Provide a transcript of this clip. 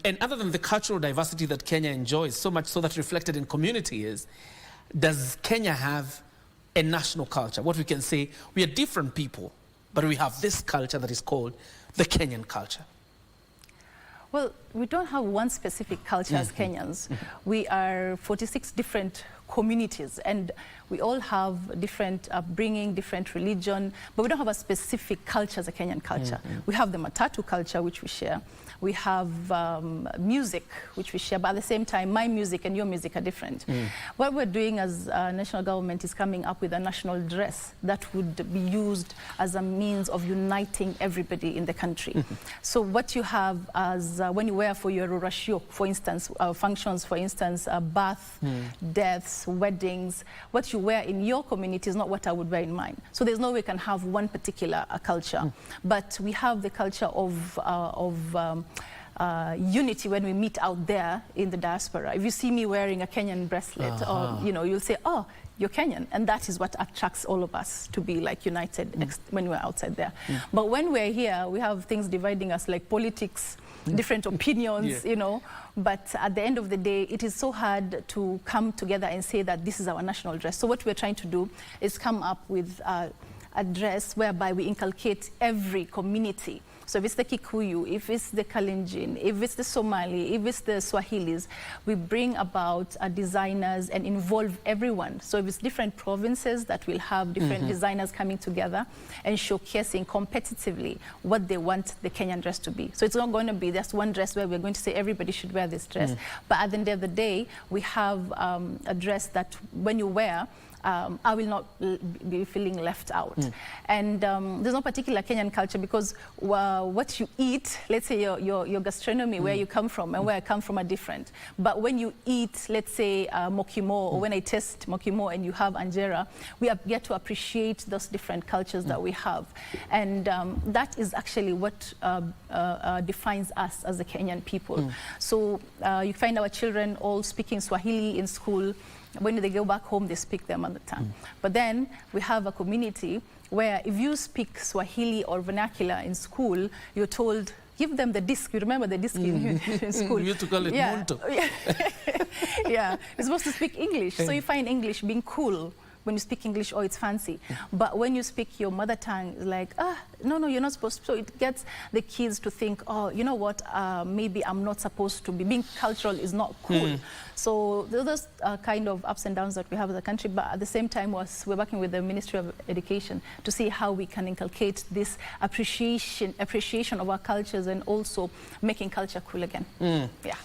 And other than the cultural diversity that Kenya enjoys, so much so that reflected in community is, does Kenya have a national culture? What we can say, we are different people, but we have this culture that is called the Kenyan culture. Well, we don't have one specific culture as Kenyans. We are 46 different communities, and we all have different upbringing, different religion, but we don't have a specific culture as a Kenyan culture. We have the Matatu culture, which we share. We have music, which we share, but at the same time, my music and your music are different. What we're doing as national government is coming up with a national dress that would be used as a means of uniting everybody in the country. So what you have as when you wear for your rurashio, for instance, functions, for instance, birth, deaths, weddings, what you wear in your community is not what I would wear in mine. So there's no way we can have one particular culture, but we have the culture of unity when we meet out there in the diaspora. If you see me wearing a Kenyan bracelet, or you'll say, oh, you're Kenyan, and that is what attracts all of us to be like united when we're outside there. But when we're here, we have things dividing us like politics, different opinions, but at the end of the day, it is so hard to come together and say that this is our national dress. So what we're trying to do is come up with a dress whereby we inculcate every community. So if it's the Kikuyu, if it's the Kalenjin, if it's the Somali, if it's the Swahilis, we bring about designers and involve everyone. So if it's different provinces, that will have different designers coming together and showcasing competitively what they want the Kenyan dress to be. So it's not going to be just one dress where we're going to say everybody should wear this dress. But at the end of the day, we have a dress that when you wear, I will not be feeling left out. And there's no particular Kenyan culture because what you eat, let's say your gastronomy, where you come from and where I come from are different. But when you eat, let's say mokimo, or when I taste mokimo and you have anjera, we get to appreciate those different cultures that we have. And that is actually what defines us as the Kenyan people. So you find our children all speaking Swahili in school. When they go back home, they speak their mother tongue. But then we have a community where if you speak Swahili or vernacular in school, you're told, give them the disc. You remember the disc in school? You used to call it Monto. Yeah, you're supposed to speak English. So you find English being cool. When you speak English, oh, it's fancy. But when you speak your mother tongue, it's like, no, you're not supposed to. So it gets the kids to think, oh, you know what, maybe I'm not supposed to be. Being cultural is not cool. So those kind of ups and downs that we have as a country, but at the same time, we're working with the Ministry of Education to see how we can inculcate this appreciation of our cultures and also making culture cool again. Yeah.